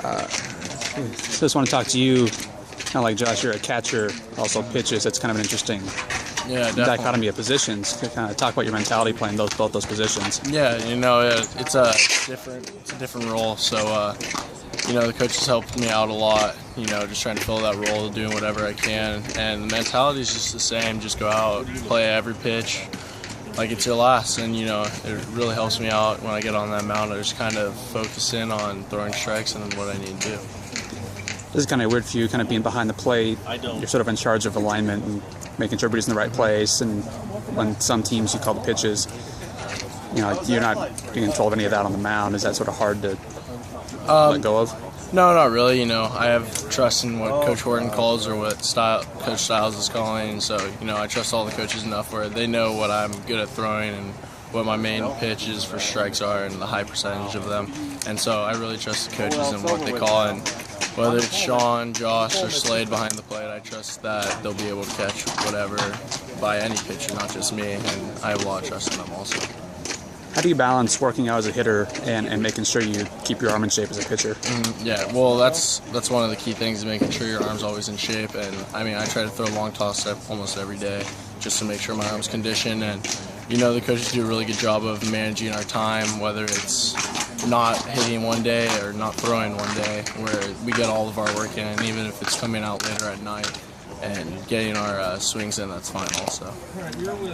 So just want to talk to you, kind of like Josh, you're a catcher, also pitches. It's kind of an interesting dichotomy of positions. Kind of talk about your mentality playing both those positions. Yeah, it's a different role. So, the coaches helped me out a lot, just trying to fill that role, doing whatever I can. And the mentality is just the same. Just go out, play every pitch like it's your last. And, it really helps me out when I get on that mound. I just kind of focus in on throwing strikes and what I need to do. This is kind of weird for you, kind of being behind the plate. You're sort of in charge of alignment and making sure everybody's in the right place. And when some teams you call the pitches, you're not being in control of any of that on the mound. Is that sort of hard to let go of? No, not really. I have trust in what Coach Horton calls or what Coach Styles is calling. So, I trust all the coaches enough where they know what I'm good at throwing and what my main pitches for strikes are and the high percentage of them. And so I really trust the coaches and what they call. And whether it's Sean, Josh, or Slade behind the plate, I trust that they'll be able to catch whatever by any pitcher, not just me. And I have a lot of trust in them also. How do you balance working out as a hitter and making sure you keep your arm in shape as a pitcher? Yeah, well, that's one of the key things, is making sure your arm's always in shape. And, I try to throw a long toss almost every day just to make sure my arm's conditioned. And, the coaches do a really good job of managing our time, whether it's not hitting one day or not throwing one day, where we get all of our work in, and even if it's coming out later at night and getting our swings in, that's fine also.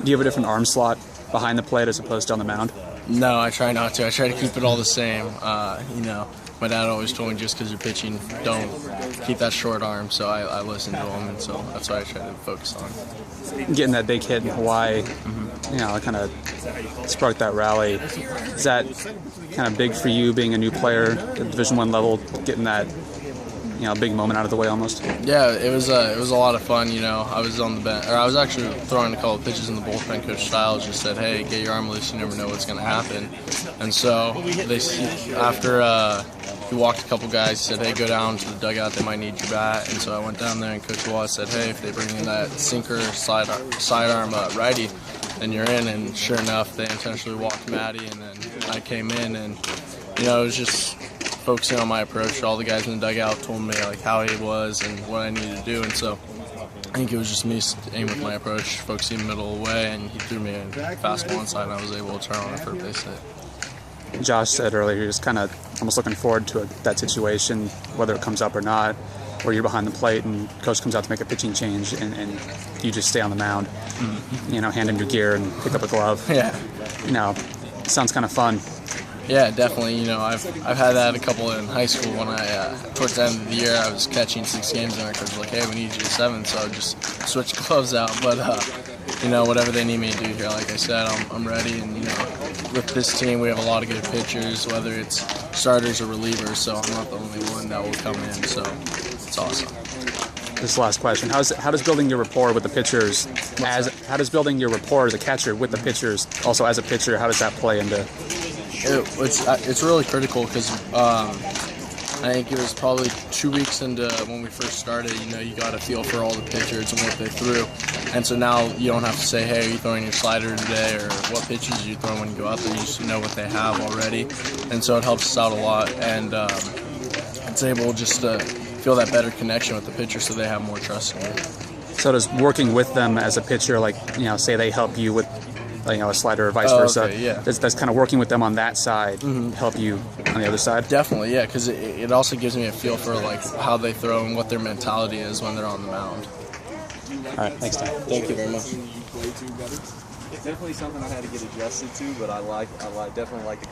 Do you have a different arm slot behind the plate as opposed to on the mound? No, I try not to. I try to keep it all the same. My dad always told me, just because you're pitching, don't keep that short arm, so I listen to him, and so that's what I try to focus on. Getting that big hit in Hawaii, kind of sparked that rally. Is that kind of big for you, being a new player at Division I level, getting that big moment out of the way almost? Yeah, it was a lot of fun. I was on the bench, or I was actually throwing a couple of pitches in the bullpen. Coach Styles just said, "Hey, get your arm loose. You never know what's going to happen." And so after he walked a couple guys, he said, "Hey, go down to the dugout. They might need your bat." And so I went down there, and Coach Wallace said, "Hey, if they bring in that sinker sidearm righty, then you're in." And sure enough, they intentionally walked Maddie, and then I came in, and it was just focusing on my approach. All the guys in the dugout told me how he was and what I needed to do, and so I think it was just me staying with my approach, focusing middle away, and he threw me a fastball inside, and I was able to turn on a first base hit. Josh said earlier you're just kind of almost looking forward to that situation, whether it comes up or not, or you're behind the plate and coach comes out to make a pitching change, and you just stay on the mound, hand him your gear and pick up a glove. Yeah. Sounds kind of fun. Yeah, definitely. I've had that a couple in high school when I, towards the end of the year, I was catching 6 games and our coach was like, "Hey, we need you to 7, so I just switch gloves out. But, whatever they need me to do here, like I said, I'm ready. And, with this team, we have a lot of good pitchers, whether it's starters or relievers, so I'm not the only one that will come in, so it's awesome. This last question: how does building your rapport with the pitchers, how does building your rapport as a catcher with the pitchers, also as a pitcher, how does that play into? It's really critical, because I think it was probably 2 weeks into when we first started. You got a feel for all the pitchers and what they threw, and so now you don't have to say, "Hey, are you throwing your slider today?" or "What pitches are you throwing when you go out there?" You just know what they have already, and so it helps us out a lot, and it's able just to feel that better connection with the pitcher, so they have more trust in you. So does working with them as a pitcher, say they help you with a slider or vice versa, okay, yeah. That's kind of working with them on that side help you on the other side? Definitely, yeah, because it also gives me a feel for how they throw and what their mentality is when they're on the mound. All right, thanks, Tom. Thank you very much. It's definitely something I had to get adjusted to, but I definitely like the